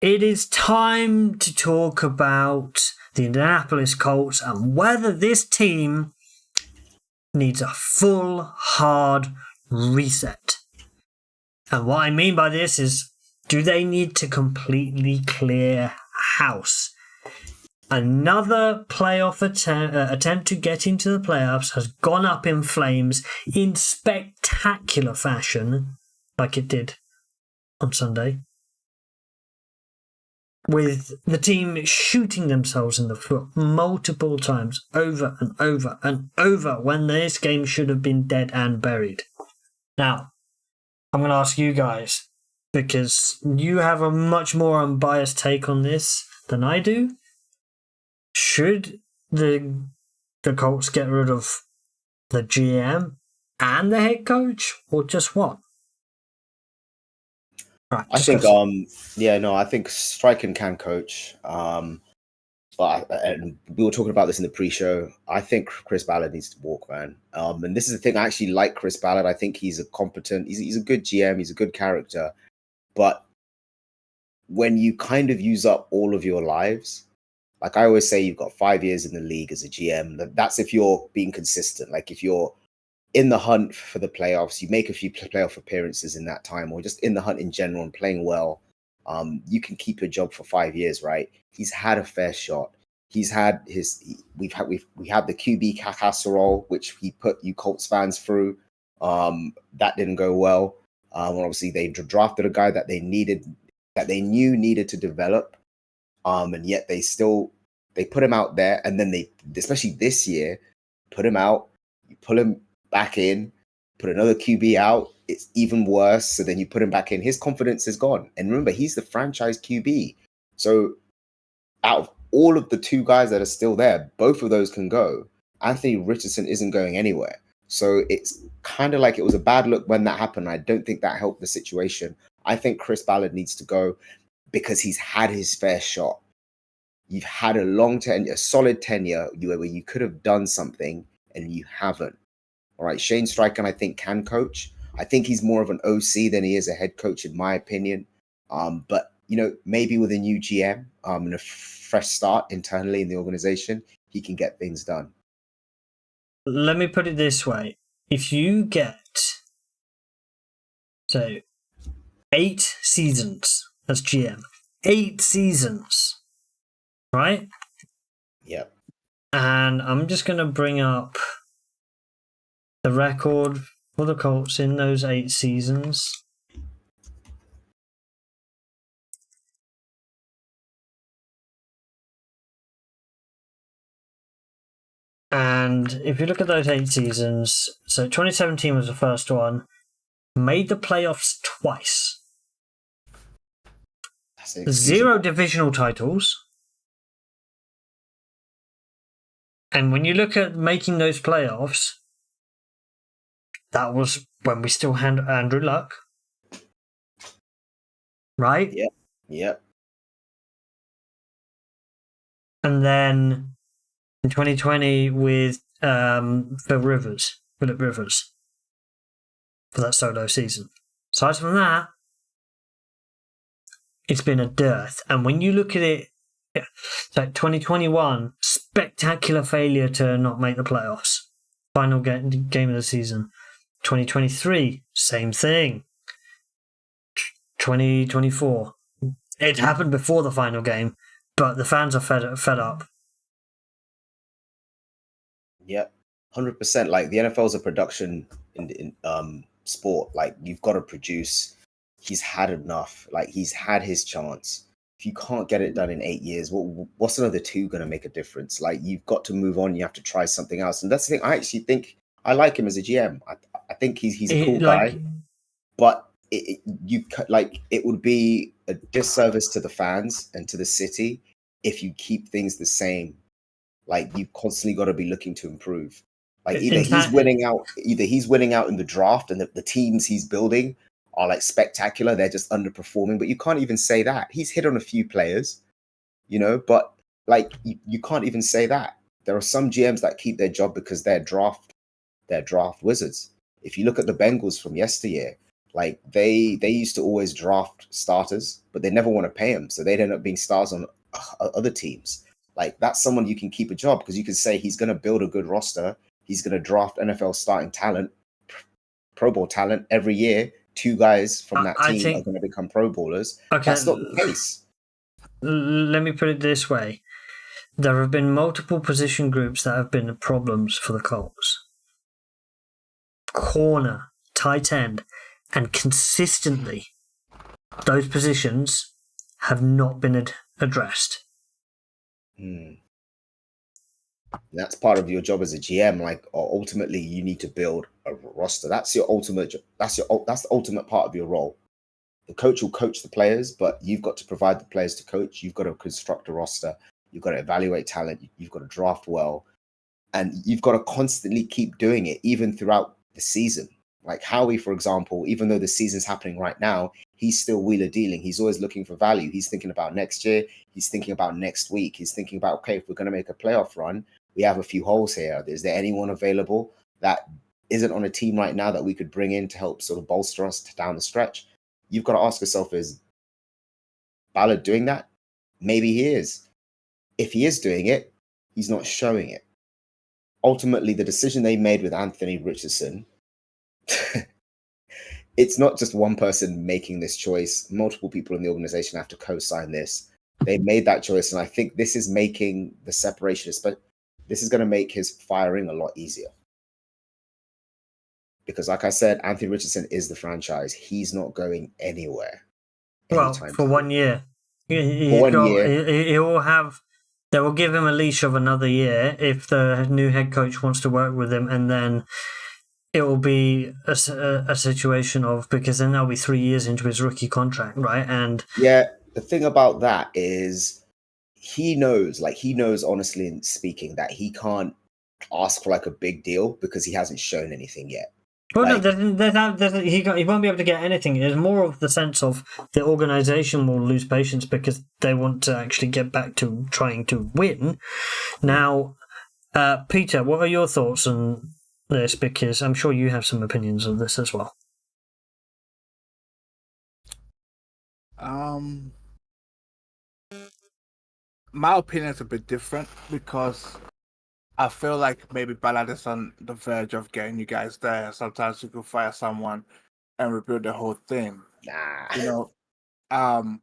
it is time to talk about the Indianapolis Colts and whether this team needs a full, hard reset. And what I mean by this is, do they need to completely clear house? Another playoff attempt to get into the playoffs has gone up in flames in spectacular fashion, like it did on Sunday, with the team shooting themselves in the foot multiple times over and over and over when this game should have been dead and buried. Now, I'm going to ask you guys, because you have a much more unbiased take on this than I do. Should the Colts get rid of the GM and the head coach, or just one? Right, I think, I think Steichen can coach. But and we were talking about this in the pre-show. I think Chris Ballard needs to walk, man. And this is the thing. I actually like Chris Ballard. I think he's a competent. He's a good GM. He's a good character. But when you kind of use up all of your lives, like I always say, you've got 5 years in the league as a GM. That's if you're being consistent. Like if you're in the hunt for the playoffs, you make a few playoff appearances in that time, or just in the hunt in general and playing well. You can keep your job for 5 years, right? He's had a fair shot. He's had we had the QB casserole, which he put you Colts fans through. That didn't go well. Obviously they drafted a guy that they knew needed to develop. And yet they put him out there, and then they, especially this year, put him out, you pull him back in, put another QB out, it's even worse. So then you put him back in, his confidence is gone. And remember, he's the franchise QB. So out of all of the two guys that are still there, both of those can go. Anthony Richardson isn't going anywhere. So it's kind of like it was a bad look when that happened. I don't think that helped the situation. I think Chris Ballard needs to go because he's had his fair shot. You've had a solid tenure where you could have done something and you haven't. All right, Shane Steichen, I think, can coach. I think he's more of an OC than he is a head coach, in my opinion. But, maybe with a new GM and a fresh start internally in the organization, he can get things done. Let me put it this way. If you get, 8 seasons as GM, 8 seasons, right? Yeah. And I'm just going to bring up the record for the Colts in those 8 seasons. And if you look at those 8 seasons, so 2017 was the first one, made the playoffs twice. 0 divisional titles. And when you look at making those playoffs, that was when we still had Andrew Luck. Right? Yep. And then in 2020 with Philip Rivers for that solo season. Aside from that, it's been a dearth. And when you look at it, so 2021, spectacular failure to not make the playoffs. Final game of the season. 2023, same thing. 2024. It happened before the final game, but the fans are fed up. Yep, 100%. Like the NFL is a production in sport. Like you've got to produce. He's had enough. Like he's had his chance. If you can't get it done in 8 years, what's another 2 going to make a difference? Like you've got to move on. You have to try something else. And that's the thing. I actually think I like him as a GM. I think he's a cool guy, but it would be a disservice to the fans and to the city if you keep things the same. Like you've constantly got to be looking to improve. Like either he's winning out in the draft, and the teams he's building are like spectacular. They're just underperforming, but you can't even say that. He's hit on a few players, but like you can't even say that. There are some GMs that keep their job because they're draft wizards. If you look at the Bengals from yesteryear, Like they used to always draft starters, but they never want to pay them, so they'd end up being stars on other teams. Like that's someone you can keep a job because you can say he's going to build a good roster. He's going to draft NFL starting talent, Pro Bowl talent every year. 2 guys from that team are going to become Pro Bowlers. Okay, that's not the case. Let me put it this way. There have been multiple position groups that have been problems for the Colts. Corner, tight end, and consistently, those positions have not been addressed. That's part of your job as a GM. Like ultimately, you need to build a roster. That's your ultimate. That's the ultimate part of your role. The coach will coach the players, but you've got to provide the players to coach. You've got to construct a roster. You've got to evaluate talent. You've got to draft well, and you've got to constantly keep doing it, even throughout the season. Like Howie, for example, even though the season's happening right now, he's still wheeler dealing. He's always looking for value. He's thinking about next year. He's thinking about next week. He's thinking about, okay, if we're going to make a playoff run, we have a few holes here. Is there anyone available that isn't on a team right now that we could bring in to help sort of bolster us down the stretch? You've got to ask yourself, is Ballard doing that? Maybe he is. If he is doing it, he's not showing it. Ultimately, the decision they made with Anthony Richardson, it's not just one person making this choice. Multiple people in the organization have to co-sign this. They made that choice, and I think this is making the separation, this is going to make his firing a lot easier. Because like I said, Anthony Richardson is the franchise. He's not going anywhere. Well, for 1 year. For 1 year. He will have... They will give him a leash of another year if the new head coach wants to work with him, and then it will be a situation of, because then that'll be 3 years into his rookie contract, right? And yeah, the thing about that is he knows honestly speaking that he can't ask for like a big deal because he hasn't shown anything yet. Well, no, he won't be able to get anything. It's more of the sense of the organization will lose patience because they want to actually get back to trying to win. Now, Peter, what are your thoughts on this? Because I'm sure you have some opinions on this as well. My opinion is a bit different because I feel like maybe Ballard is on the verge of getting you guys there. Sometimes you could fire someone and rebuild the whole thing. You know,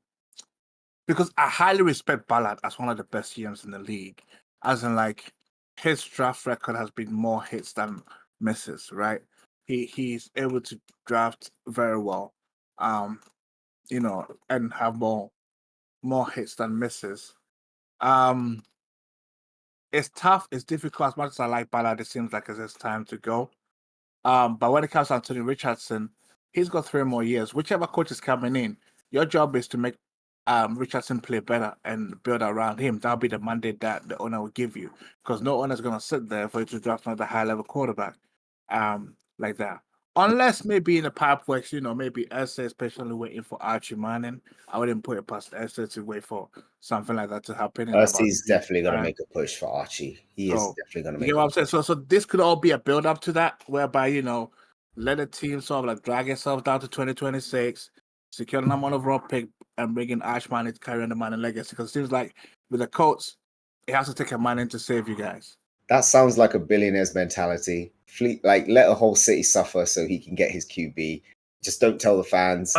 because I highly respect Ballard as one of the best GMs in the league. As in, like, his draft record has been more hits than misses, right? He's able to draft very well, you know, and have more hits than misses. It's tough. It's difficult. As much as I like Ballard, it seems like it's his time to go. But when it comes to Anthony Richardson, he's got 3 more years. Whichever coach is coming in, your job is to make Richardson play better and build around him. That'll be the mandate that the owner will give you, because no owner is going to sit there for you to draft another high-level quarterback like that. Unless maybe in the pipe works, you know, maybe Esther is patiently waiting for Archie Manning. I wouldn't put it past Esther to wait for something like that to happen. He's definitely going to make a push for Archie. He is definitely going to make. You know what I'm saying? So this could all be a build up to that, whereby, you know, let a team sort of like drag itself down to 2026, secure the number 1 overall pick, and bring in Archie Manning to carry on the Manning legacy. Because it seems like with the Colts, it has to take a Manning to save you guys. That sounds like a billionaire's mentality. Like, let a whole city suffer so he can get his QB. Just don't tell the fans.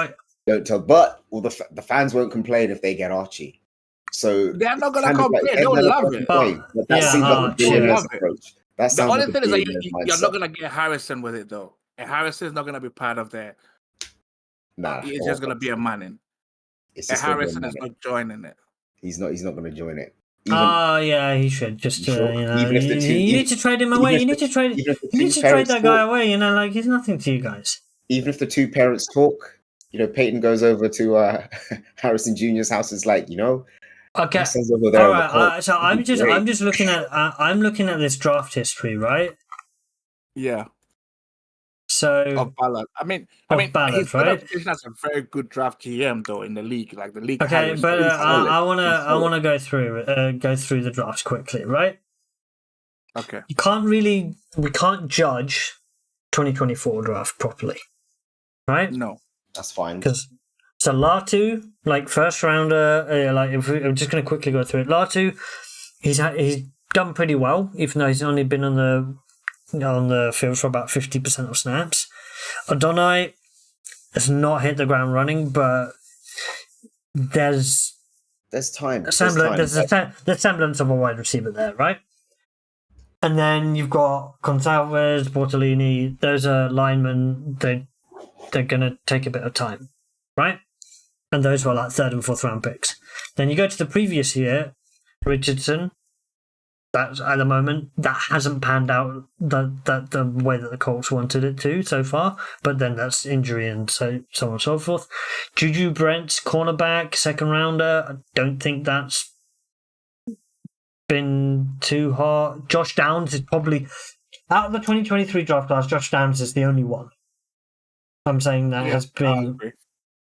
Don't tell. But the fans won't complain if they get Archie. So they're not gonna complain. Like, they'll love it. But that seems like a billionaire's approach. The only thing is that you're not gonna get Harrison with it though. And Harrison is not gonna be part of that. It's just gonna be a Manning. And Harrison is not joining it. He's not gonna join it. Yeah, he should. Just you know, even if you need to trade him away. You need to trade that guy away. You know, like he's nothing to you guys. Even if the 2 parents talk, you know, Peyton goes over to Harrison Jr.'s house. Is like, you know, okay. Over there. All right. So I'm just looking at this draft history, right? Yeah. So of Ballard. I mean, Ballard, he's right? That's a very good draft GM though in the league. Like the league. Okay, but I wanna go through the drafts quickly, right? Okay. We can't judge 2024 draft properly, right? No. That's fine. Because so Latu, like first rounder, I'm just going to quickly go through it. Latu, he's done pretty well, even though he's only been on the field for about 50% of snaps. Adonai has not hit the ground running, but there's time. there's a semblance of a wide receiver there, right? And then you've got Gonçalves, Bortolini. Those are linemen. They're going to take a bit of time, right? And those were like 3rd and 4th round picks. Then you go to the previous year, Richardson. That's at the moment that hasn't panned out the way that the Colts wanted it to so far. But then that's injury and so on and so forth. Juju Brent's cornerback, 2nd rounder. I don't think that's been too hard. Josh Downs is probably out of the 2023 draft class. Josh Downs is the only one. I'm saying that has been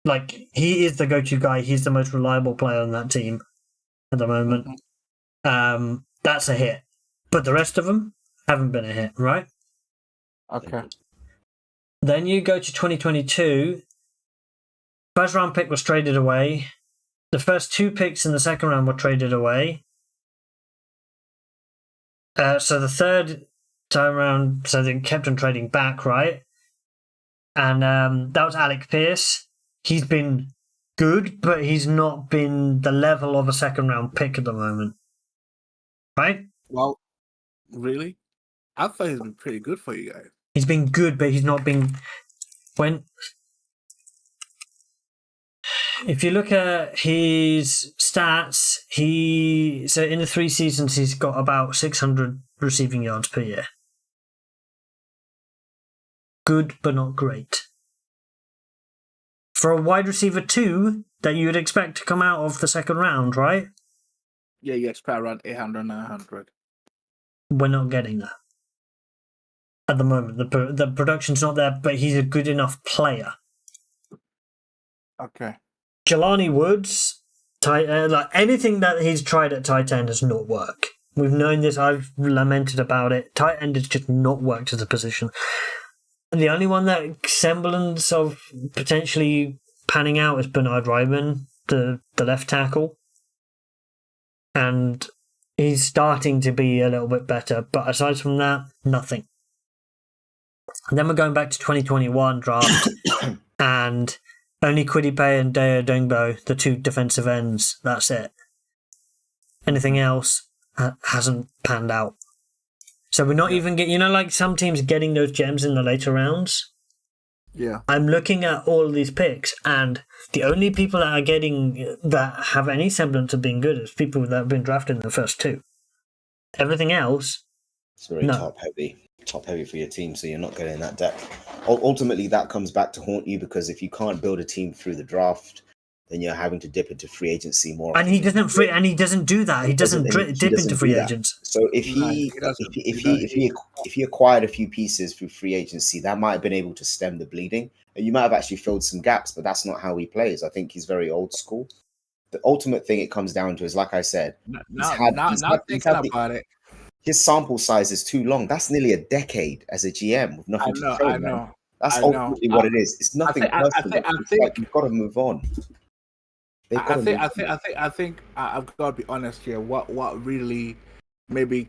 like he is the go-to guy. He's the most reliable player on that team at the moment. That's a hit, but the rest of them haven't been a hit, right? Okay. Then you go to 2022. 1st round pick was traded away. The first 2 picks in the 2nd round were traded away. So the 3rd time around, so they kept on trading back, right? And that was Alec Pierce. He's been good, but he's not been the level of a 2nd round pick at the moment. Right? Well, really? I thought he's been pretty good for you guys. He's been good, but he's not been... If you look at his stats, so in the 3 seasons, he's got about 600 receiving yards per year. Good, but not great. For a wide receiver 2 that you would expect to come out of the 2nd round, right? Yeah, you expect around 800, 900. We're not getting that. At the moment, the production's not there, but he's a good enough player. Okay. Jelani Woods, like anything that he's tried at tight end does not work. We've known this. I've lamented about it. Tight end has just not worked as a position. The only one that semblance of potentially panning out is Bernard Ryman, the left tackle. And he's starting to be a little bit better. But aside from that, nothing. And then we're going back to 2021 draft. And only Quidipe and Deo Dungbo, the 2 defensive ends. That's it. Anything else hasn't panned out. So we're not even getting... like some teams getting those gems in the later rounds. Yeah. I'm looking at all of these picks, and the only people that are getting that have any semblance of being good is people that have been drafted in the first 2. Everything else, it's very top heavy for your team, so you're not getting that depth. Ultimately, that comes back to haunt you because if you can't build a team through the draft, then you're having to dip into free agency more. And he doesn't do that. He doesn't dip into free agents. So if he acquired a few pieces through free agency, that might have been able to stem the bleeding. And you might have actually filled some gaps, but that's not how he plays. I think he's very old school. The ultimate thing it comes down to is, like I said, his sample size is too long. That's nearly a decade as a GM with nothing to show. I know. That's ultimately what it is. It's nothing personal. Like you've got to move on. I think I've got to be honest here. What really made me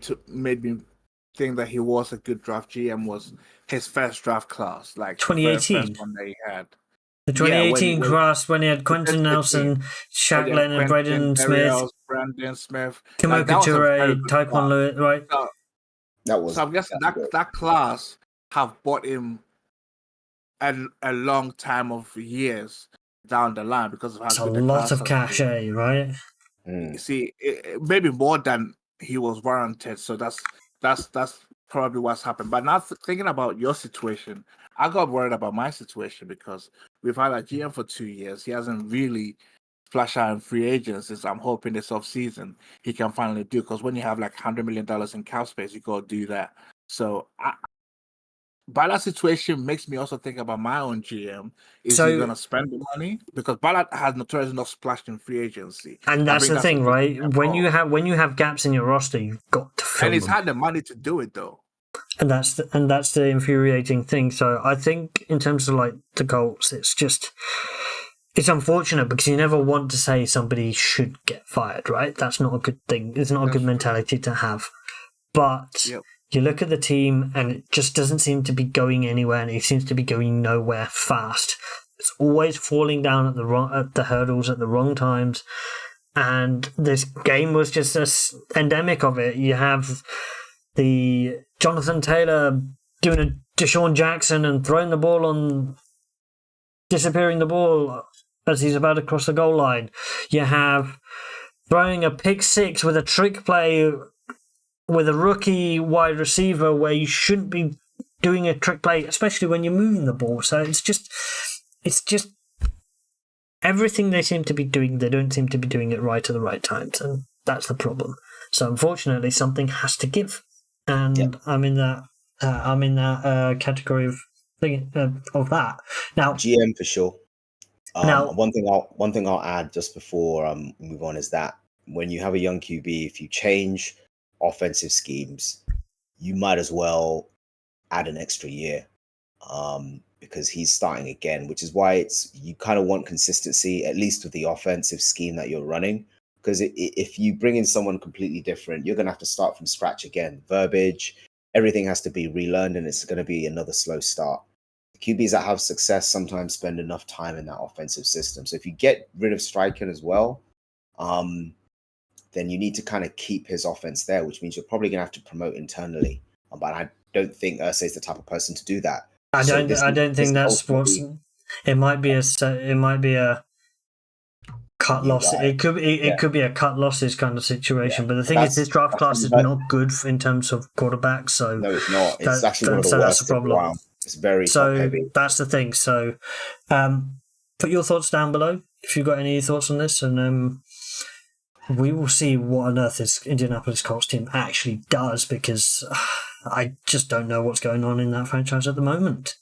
think that he was a good draft GM was his first draft class, like 2018, first one that he had. The 2018 class when he had Quentin Nelson, Shaq Leonard, Brandon Smith, Kimoka Ture, Tyquan Lewis, right? So I'm guessing that class have bought him a long time of years down the line because of how it's a lot of cachet, right? You see, maybe more than he was warranted. So that's probably what's happened. But now thinking about your situation, I got worried about my situation because we've had a GM for 2 years. He hasn't really splashed out in free agents. I'm hoping this offseason he can finally do, because when you have like $100 million in cap space, you got to do that. So Ballard situation makes me also think about my own GM. Is he going to spend the money? Because Ballard has notoriously not splashed in free agency. And that's the thing, right? When you have gaps in your roster, you've got to fill them. And he's them. had the money to do it, though. And that's the infuriating thing. So I think in terms of like the Colts, it's unfortunate because you never want to say somebody should get fired, right? That's not a good thing. It's not a good mentality to have. But you look at the team and it just doesn't seem to be going anywhere, and it seems to be going nowhere fast. It's always falling down at the hurdles at the wrong times. And this game was just endemic of it. You have the Jonathan Taylor doing a Deshaun Jackson and disappearing the ball as he's about to cross the goal line. You have throwing a pick six with a trick play with a rookie wide receiver where you shouldn't be doing a trick play, especially when you're moving the ball. So it's just everything they seem to be doing, they don't seem to be doing it right at the right times, and that's the problem. So unfortunately, something has to give, and I'm in that category of that. Now, GM for sure. Now, one thing I'll add just before we move on is that when you have a young QB, if you change offensive schemes, you might as well add an extra year, because he's starting again, which is why you kind of want consistency, at least with the offensive scheme that you're running. Because if you bring in someone completely different, you're going to have to start from scratch again. Verbiage, everything has to be relearned, and it's going to be another slow start. QBs that have success sometimes spend enough time in that offensive system. So if you get rid of Steichen as well, then you need to kind of keep his offense there, which means you're probably going to have to promote internally. But I don't think Irsay's the type of person to do that. I don't think that's sports. It might be a cut loss. It could be a cut losses kind of situation. But the thing is, this draft class is not good in terms of quarterbacks. So no, it's not. It's actually one of the worst. That's the problem. It's very top heavy. That's the thing. So, put your thoughts down below if you've got any thoughts on this, and we will see what on earth this Indianapolis Colts team actually does, because I just don't know what's going on in that franchise at the moment.